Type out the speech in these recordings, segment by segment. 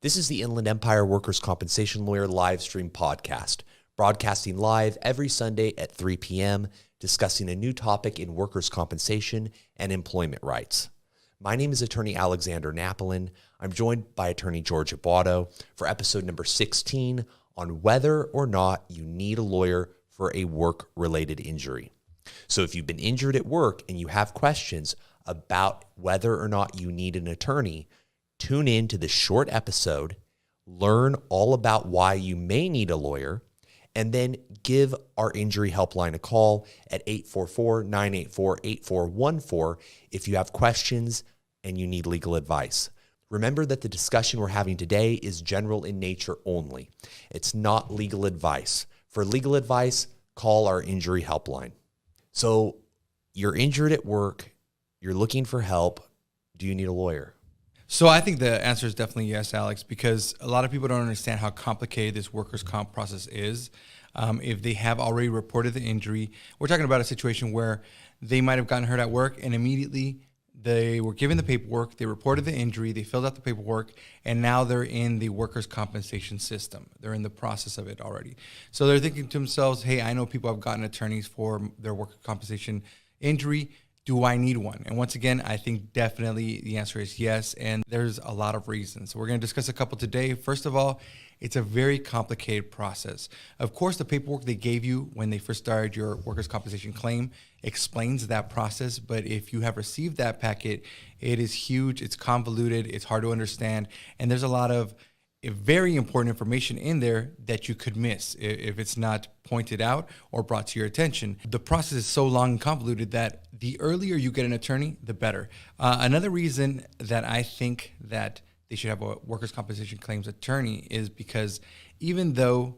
This is the Inland Empire Workers' Compensation Lawyer live stream podcast, broadcasting live every Sunday at 3 p.m., discussing a new topic in workers' compensation and employment rights. My name is Attorney Alexander Napolin. I'm joined by Attorney George Abato for episode number 16 on whether or not you need a lawyer for a work-related injury. So if you've been injured at work and you have questions about whether or not you need an attorney, tune in to this short episode, learn all about why you may need a lawyer, and then give our injury helpline a call at 844-984-8414 if you have questions and you need legal advice. Remember that the discussion we're having today is general in nature only. It's not legal advice. For legal advice, call our injury helpline. So you're injured at work, you're looking for help. Do you need a lawyer? So I think the answer is definitely yes, Alex, because a lot of people don't understand how complicated this workers' comp process is. If they have already reported the injury, we're talking about a situation where they might have gotten hurt at work and immediately they were given the paperwork, they reported the injury, they filled out the paperwork, and now they're in the workers' compensation system. They're in the process of it already. So they're thinking to themselves, hey, I know people have gotten attorneys for their workers' compensation injury. Do I need one? And once again, I think definitely the answer is yes, and there's a lot of reasons. So we're going to discuss a couple today. First of all, it's a very complicated process. Of course, the paperwork they gave you when they first started your workers' compensation claim explains that process, but if you have received that packet, it is huge, it's convoluted, it's hard to understand, and there's a lot of very important information in there that you could miss if it's not pointed out or brought to your attention. The process is so long and convoluted that the earlier you get an attorney, the better. Another reason that I think that they should have a workers' compensation claims attorney is because even though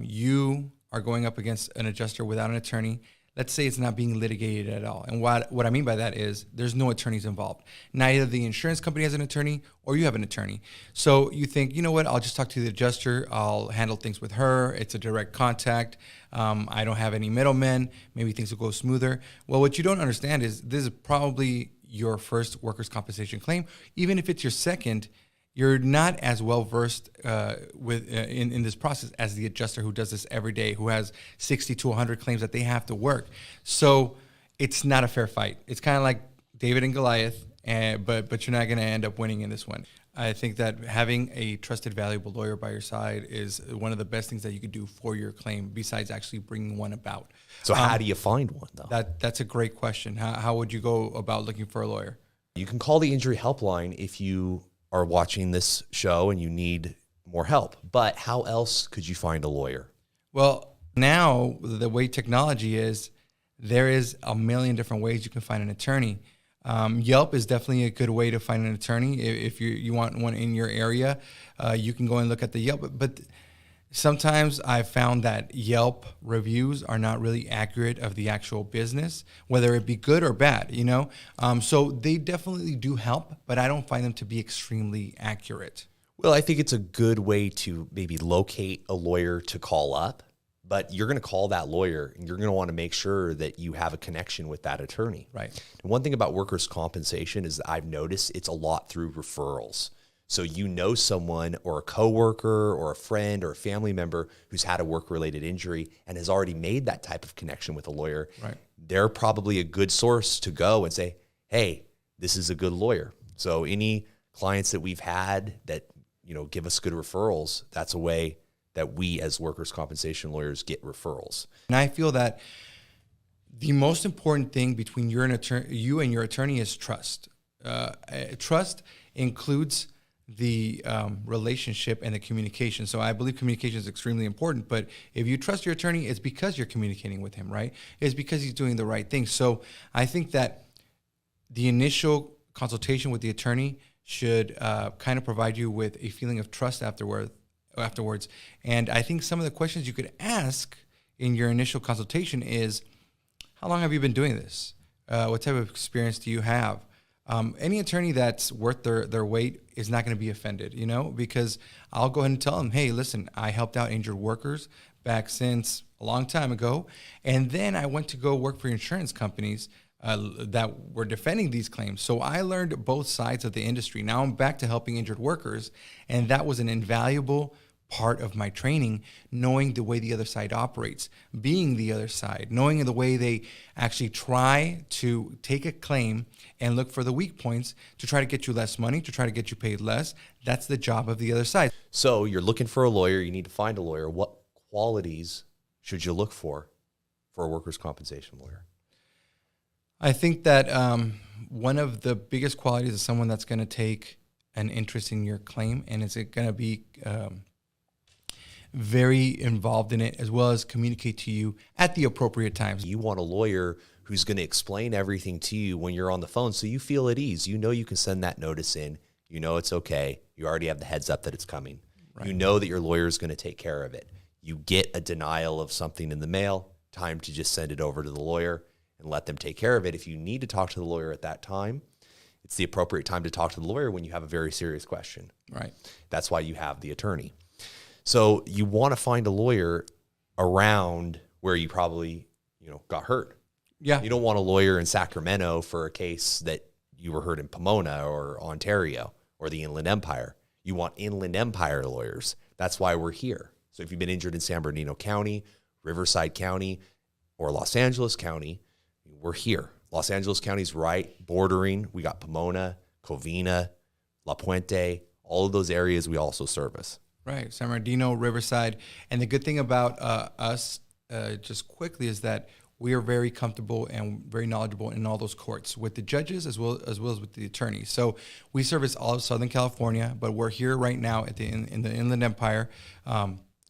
you are going up against an adjuster without an attorney, let's say it's not being litigated at all. And what I mean by that is there's no attorneys involved. Neither the insurance company has an attorney or you have an attorney. So you think, you know what, I'll just talk to the adjuster. I'll handle things with her. It's a direct contact. I don't have any middlemen. Maybe things will go smoother. Well, what you don't understand is this is probably your first workers' compensation claim. Even if it's your second, you're not as well versed in this process as the adjuster who does this every day, who has 60 to 100 claims that they have to work. So it's not a fair fight. It's kind of like David and Goliath, but you're not going to end up winning in this one. I think that having a trusted, valuable lawyer by your side is one of the best things that you could do for your claim, besides actually bringing one about. So how do you find one, though? That's a great question. How would you go about looking for a lawyer? You can call the injury helpline if you are watching this show and you need more help. But how else could you find a lawyer? Well, now the way technology is, there is a million different ways you can find an attorney. Yelp is definitely a good way to find an attorney. If you want one in your area, you can go and look at the Yelp. But sometimes I've found that Yelp reviews are not really accurate of the actual business, whether it be good or bad, you know? So they definitely do help, but I don't find them to be extremely accurate. Well, I think it's a good way to maybe locate a lawyer to call up, but you're going to call that lawyer and you're going to want to make sure that you have a connection with that attorney. Right. And one thing about workers' compensation is that I've noticed it's a lot through referrals. So you know someone or a coworker or a friend or a family member who's had a work-related injury and has already made that type of connection with a lawyer. Right. They're probably a good source to go and say, hey, this is a good lawyer. So any clients that we've had that, you know, give us good referrals, that's a way that we as workers' compensation lawyers get referrals. And I feel that the most important thing between you and your attorney is trust. Trust includes the relationship and the communication. So I believe communication is extremely important, but if you trust your attorney, it's because you're communicating with him, right? It's because he's doing the right thing. So I think that the initial consultation with the attorney should kind of provide you with a feeling of trust afterwards. And I think some of the questions you could ask in your initial consultation is, how long have you been doing this? What type of experience do you have? Any attorney that's worth their weight is not going to be offended, you know, because I'll go ahead and tell them, hey, listen, I helped out injured workers back since a long time ago. And then I went to go work for insurance companies that were defending these claims. So I learned both sides of the industry. Now I'm back to helping injured workers, and that was an invaluable part of my training, knowing the way the other side operates, being the other side, knowing the way they actually try to take a claim and look for the weak points to try to get you less money, to try to get you paid less. That's the job of the other side. So you're looking for a lawyer. You need to find a lawyer. What qualities should you look for a workers' compensation lawyer? I think that one of the biggest qualities is someone that's going to take an interest in your claim, and is it going to be very involved in it, as well as communicate to you at the appropriate times. You want a lawyer who's going to explain everything to you when you're on the phone, so you feel at ease. You know you can send that notice in. You know it's okay. You already have the heads up that it's coming. Right. You know that your lawyer is going to take care of it. You get a denial of something in the mail, time to just send it over to the lawyer and let them take care of it. If you need to talk to the lawyer at that time, it's the appropriate time to talk to the lawyer when you have a very serious question. Right. That's why you have the attorney. So you want to find a lawyer around where you probably, got hurt. Yeah. You don't want a lawyer in Sacramento for a case that you were hurt in Pomona or Ontario or the Inland Empire. You want Inland Empire lawyers. That's why we're here. So if you've been injured in San Bernardino County, Riverside County, or Los Angeles County, we're here. Los Angeles County's right bordering. We got Pomona, Covina, La Puente, all of those areas we also service. Right, San Bernardino, Riverside. And the good thing about us, just quickly, is that we are very comfortable and very knowledgeable in all those courts with the judges as well as with the attorneys. So we service all of Southern California, but we're here right now at in the Inland Empire,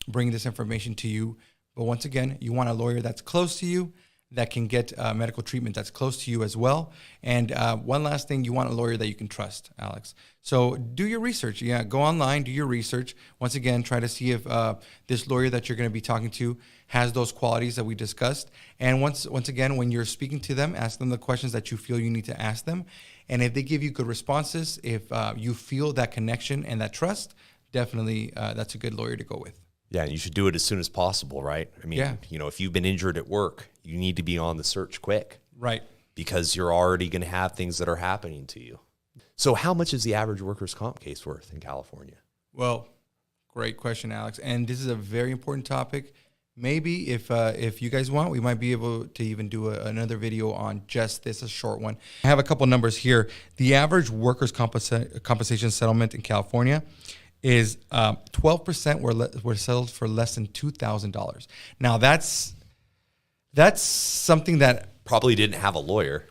bringing this information to you. But once again, you want a lawyer that's close to you, that can get medical treatment that's close to you as well. And one last thing, you want a lawyer that you can trust, Alex. So do your research. Yeah, go online, do your research. Once again, try to see if this lawyer that you're going to be talking to has those qualities that we discussed. And once again, when you're speaking to them, ask them the questions that you feel you need to ask them. And if they give you good responses, if you feel that connection and that trust, definitely that's a good lawyer to go with. Yeah, you should do it as soon as possible, right? I mean, if you've been injured at work, you need to be on the search quick. Right. Because you're already going to have things that are happening to you. So how much is the average workers' comp case worth in California? Well, great question, Alex. And this is a very important topic. Maybe if you guys want, we might be able to even do another video on just this, a short one. I have a couple numbers here. The average workers' compensation settlement in California is 12% were settled for less than $2,000. Now that's something that probably didn't have a lawyer.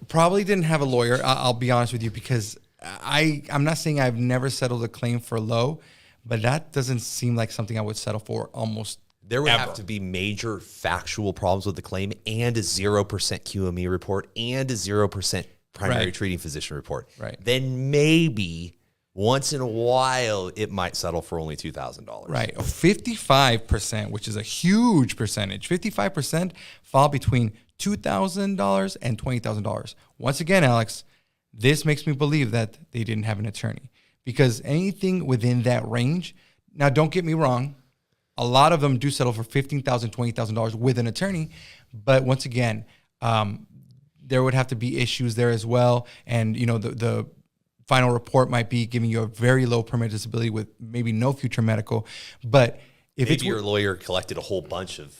I'll be honest with you, because I'm not saying I've never settled a claim for low, but that doesn't seem like something I would settle for almost There would ever. have to be major factual problems with the claim and a 0% QME report and a 0% primary treating physician report. Right. Then maybe once in a while, it might settle for only $2,000. Right. 55%, which is a huge percentage. 55% fall between $2,000 and $20,000. Once again, Alex, this makes me believe that they didn't have an attorney, because anything within that range, now don't get me wrong, a lot of them do settle for $15,000, $20,000 with an attorney. But once again, there would have to be issues there as well. And, the final report might be giving you a very low permanent disability with maybe no future medical. But if maybe your lawyer collected a whole bunch of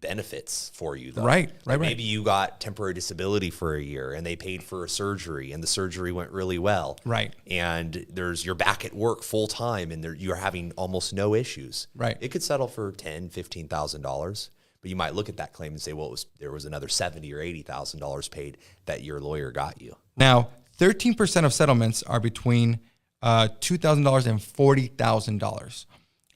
benefits for you, though. Right. Maybe you got temporary disability for a year and they paid for a surgery and the surgery went really well. Right. And you're back at work full time and you're having almost no issues. Right. It could settle for $10,000, $15,000. But you might look at that claim and say, well, there was another $70,000 or $80,000 paid that your lawyer got you. Now, 13% of settlements are between $2,000 and $40,000.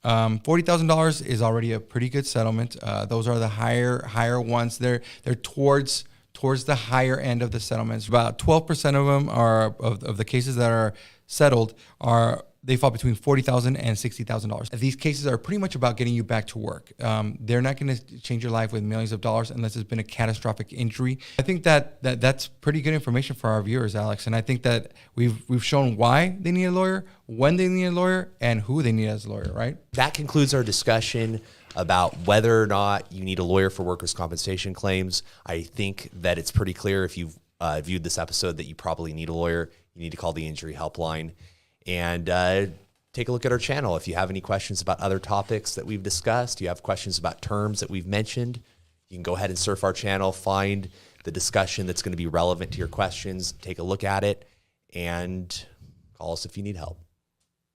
$40,000 is already a pretty good settlement. Those are the higher ones. They're towards the higher end of the settlements. About 12% of them are of the cases that are settled they fall between $40,000 and $60,000. These cases are pretty much about getting you back to work. They're not going to change your life with millions of dollars unless it's been a catastrophic injury. I think that's pretty good information for our viewers, Alex. And I think that we've shown why they need a lawyer, when they need a lawyer, and who they need as a lawyer, right? That concludes our discussion about whether or not you need a lawyer for workers' compensation claims. I think that it's pretty clear if you've viewed this episode that you probably need a lawyer, you need to call the injury helpline and take a look at our channel. If you have any questions about other topics that we've discussed, you have questions about terms that we've mentioned, you can go ahead and surf our channel, find the discussion that's going to be relevant to your questions, take a look at it, and call us if you need help.